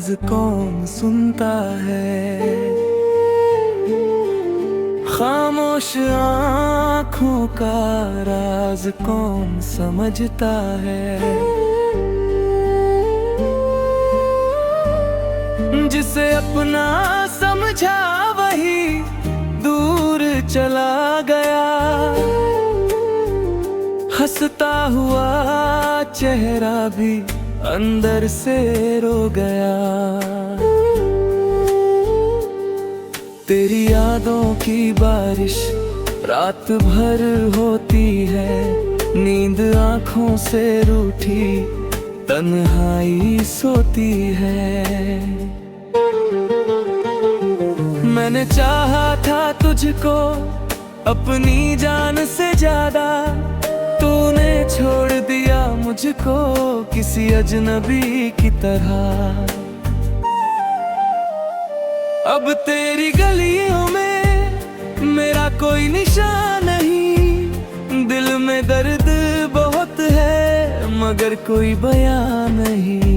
आवाज कौन सुनता है। खामोश आँखों का राज कौन समझता है। जिसे अपना समझा वही दूर चला गया। हंसता हुआ चेहरा भी अंदर से रो गया। तेरी यादों की बारिश रात भर होती है। नींद आँखों से रूठी तन्हाई सोती है। मैंने चाहा था तुझको अपनी जान से ज्यादा। तूने छोड़ दिया मुझको किसी अजनबी की तरह। अब तेरी गलियों में मेरा कोई निशान नहीं। दिल में दर्द बहुत है मगर कोई बयान नहीं।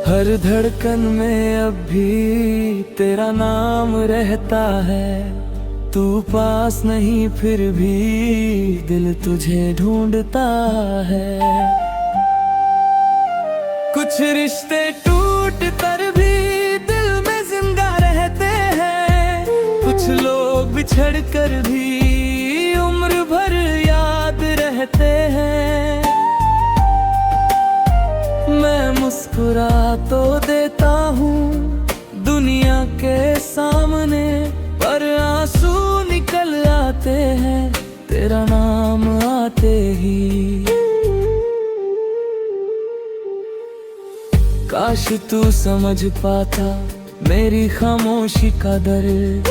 हर धड़कन में अब भी तेरा नाम रहता है। तू पास नहीं फिर भी दिल तुझे ढूंढता है। कुछ रिश्ते टूट कर भी दिल में जिंदा रहते हैं। कुछ लोग बिछड़ कर भी उम्र भर याद रहते हैं। मैं मुस्कुरा तो देता हूँ दुनिया के सामने, पर आंसू निकल आते हैं तेरा नाम आते ही। काश तू समझ पाता मेरी खामोशी का दर्द।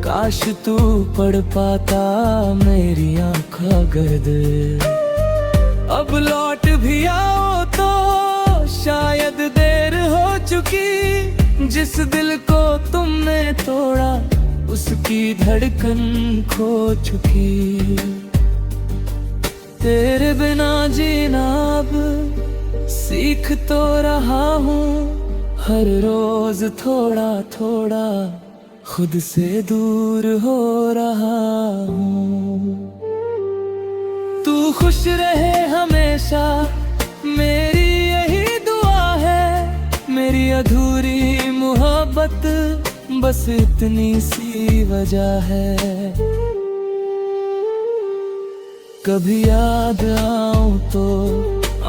काश तू पढ़ पाता मेरी आँखों गर्द। अब लौट भी आओ तो शायद देर हो चुकी। जिस दिल को तुमने तोड़ा उसकी धड़कन खो चुकी। तेरे बिना जीना अब सीख तो रहा हूँ। हर रोज थोड़ा थोड़ा खुद से दूर हो रहा हूँ। तू खुश रहे हमेशा मेरी यही दुआ है। मेरी अधूरी मोहब्बत बस इतनी सी वजह है। कभी याद आऊं तो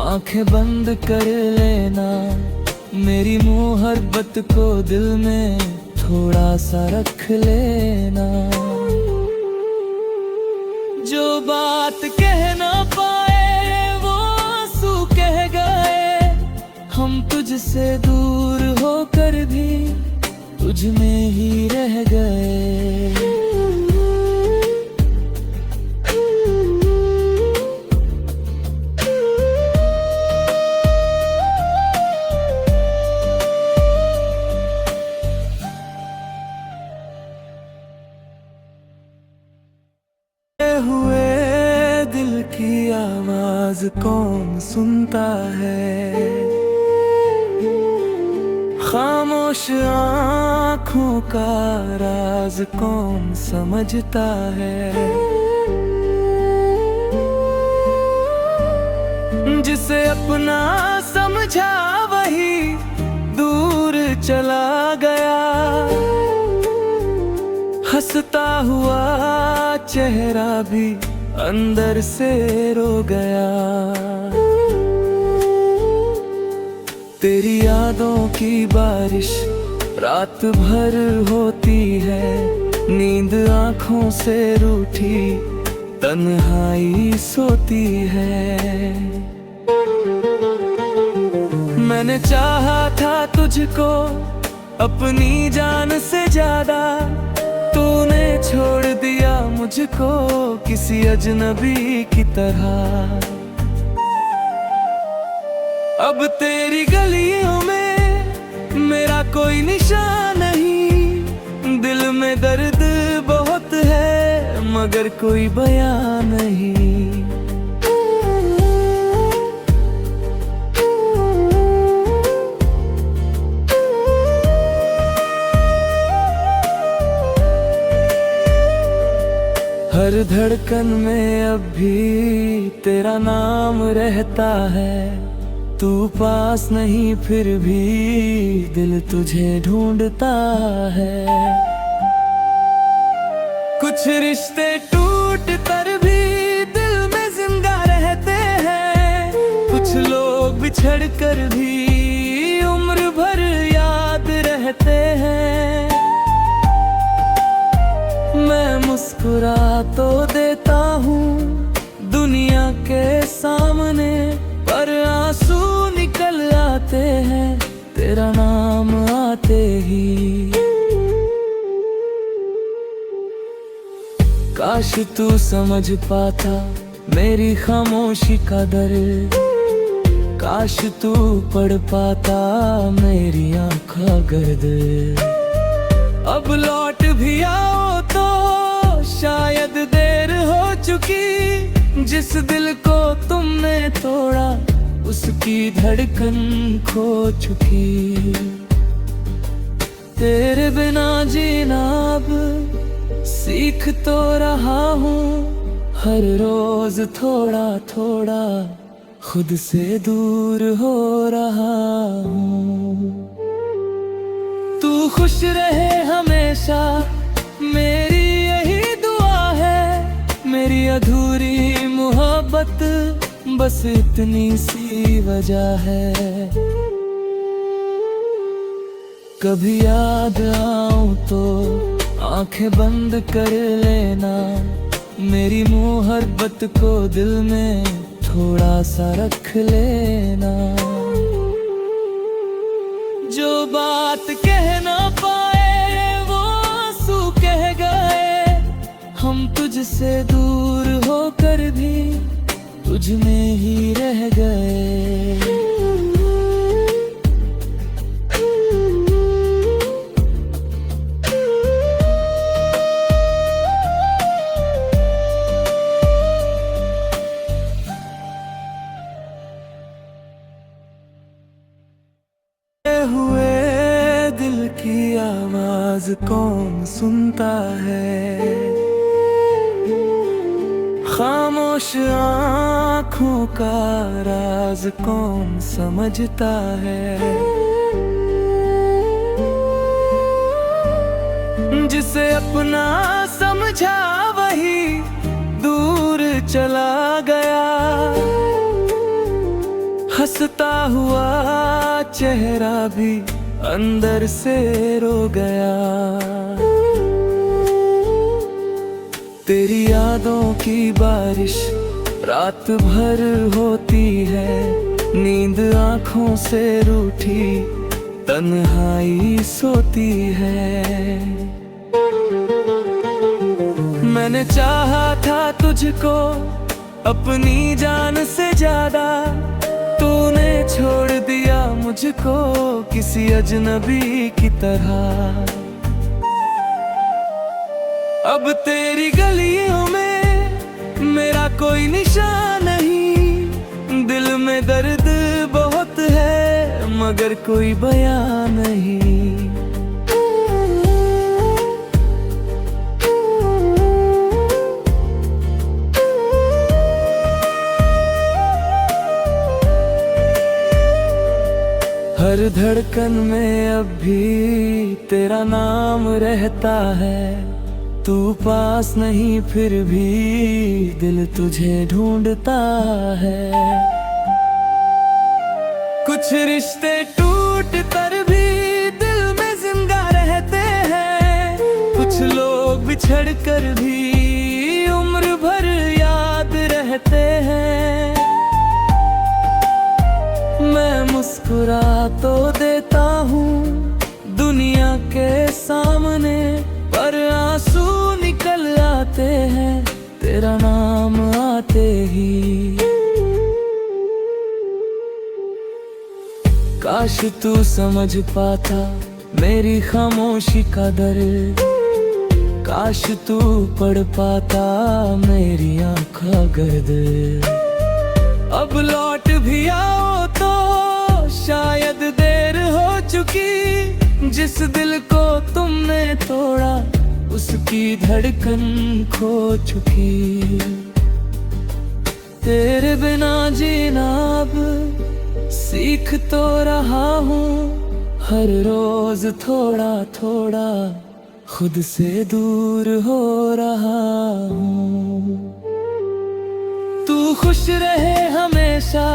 आंखें बंद कर लेना। मेरी मोहब्बत को दिल में थोड़ा सा रख लेना। जो बात कह ना पाए वो आंसू कह गए। हम तुझसे दूर होकर भी तुझ में ही रह गए। हुए दिल की आवाज कौन सुनता है। खामोश आँखों का राज कौन समझता है। जिसे अपना समझा वही दूर चला गया। हंसता हुआ चेहरा भी अंदर से रो गया। तेरी यादों की बारिश रात भर होती है। नींद आँखों से रूठी तन्हाई सोती है। मैंने चाहा था तुझको अपनी जान से ज्यादा। तूने छोड़ दिया मुझको किसी अजनबी की तरह। अब तेरी गलियों में मेरा कोई निशान नहीं। मगर कोई बयान नहीं। हर धड़कन में अब भी तेरा नाम रहता है। तू पास नहीं फिर भी दिल तुझे ढूंढता है। कुछ रिश्ते टूट कर भी दिल में जिंदा रहते हैं। कुछ लोग बिछड़ कर भी उम्र भर याद रहते हैं। मैं मुस्कुरा तो देता हूँ दुनिया के सामने, पर आंसू निकल आते हैं तेरा नाम आते ही। काश तू समझ पाता मेरी खामोशी का दर्द। काश तू पढ़ पाता मेरी आँखों गर्द। अब लौट भी आओ तो शायद देर हो चुकी। जिस दिल को तुमने तोड़ा उसकी धड़कन खो चुकी। तेरे बिना जीना अब सीख तो रहा हूँ। हर रोज थोड़ा थोड़ा खुद से दूर हो रहा हूँ। तू खुश रहे हमेशा मेरी यही दुआ है। मेरी अधूरी मोहब्बत बस इतनी सी वजह है। कभी याद आऊं तो आंखें बंद कर लेना। मेरी मोहब्बत को दिल में थोड़ा सा रख लेना। जो बात कह ना पाए वो आंसू कह गए। हम तुझसे दूर होकर भी तुझ में ही रह गए। हुए दिल की आवाज कौन सुनता है। खामोश आँखों का राज कौन समझता है। जिसे अपना समझा वही दूर चला गया। हंसता हुआ चेहरा भी अंदर से रो गया। तेरी यादों की बारिश रात भर होती है। नींद आँखों से रूठी तन्हाई सोती है। मैंने चाहा था तुझको अपनी जान से ज्यादा। तूने छोड़ दिया मुझको किसी अजनबी की तरह। अब तेरी गलियों में मेरा कोई निशान नहीं। दिल में दर्द बहुत है मगर कोई बयान नहीं। हर धड़कन में अब भी तेरा नाम रहता है। तू पास नहीं फिर भी दिल तुझे ढूंढता है। कुछ रिश्ते टूट कर भी दिल में जिंदा रहते हैं। कुछ लोग बिछड़ कर भी उम्र भर याद रहते हैं। मैं मुस्कुरा तो देता हूँ दुनिया के सामने, पर आंसू निकल आते हैं तेरा नाम आते ही। काश तू समझ पाता मेरी खामोशी का दर्द। काश तू पढ़ पाता मेरी आँखों गर्द। अब लौट भी आओ तो शायद देर हो चुकी। जिस दिल को तुमने तोड़ा उसकी धड़कन खो चुकी। तेरे बिना जीना अब सीख तो रहा हूँ, हर रोज थोड़ा थोड़ा खुद से दूर हो रहा हूँ। तू खुश रहे हमेशा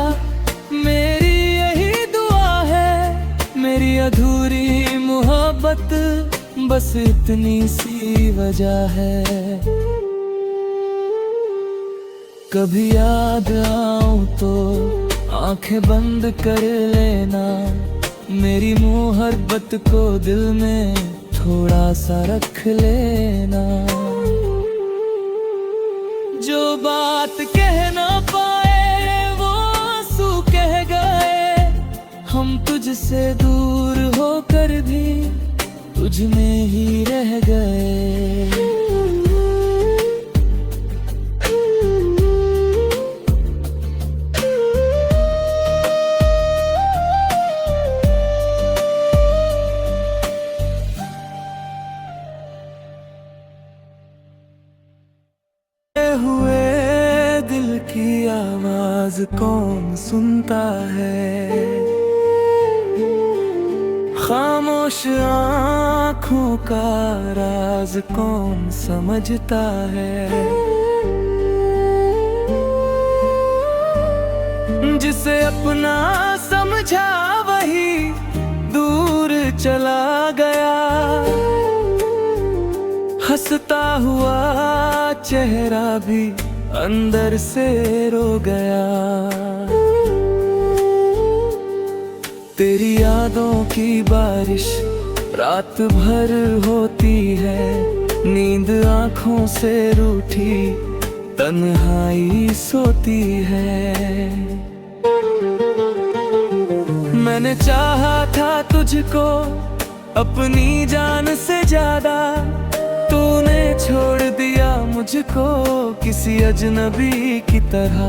मेरी यही दुआ है। मेरी अधूरी मोहब्बत बस इतनी सी वजह है। कभी याद आऊं तो आंखें बंद कर लेना, मेरी मोहब्बत को दिल में थोड़ा सा रख लेना। जो बात कह ना पाए वो आंसू कह गए। हम तुझसे दूर होकर भी तुझ में ही रह गए। हुए दिल की आवाज कौन सुनता है, खामोश आँखों का राज कौन समझता है। जिसे अपना समझा वही दूर चला गया। हंसता हुआ चेहरा भी अंदर से रो गया। तेरी यादों की बारिश रात भर होती है, नींद आँखों से रूठी तन्हाई सोती है। मैंने चाहा था तुझको अपनी जान से ज्यादा, तूने छोड़ दिया मुझको किसी अजनबी की तरह।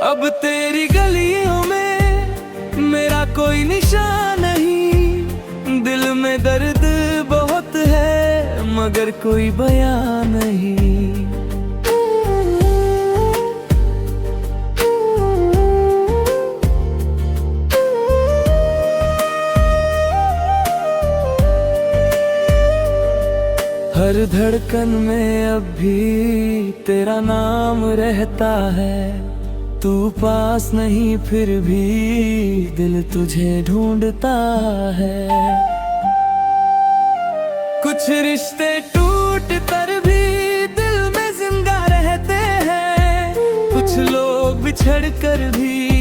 अब तेरी गलियों में मेरा कोई निशान नहीं। दिल में दर्द बहुत है मगर कोई बयान नहीं। हर धड़कन में अब भी तेरा नाम रहता है। तू पास नहीं फिर भी दिल तुझे ढूंढता है। कुछ रिश्ते टूट कर भी दिल में जिंदा रहते हैं, कुछ लोग बिछड़ कर भी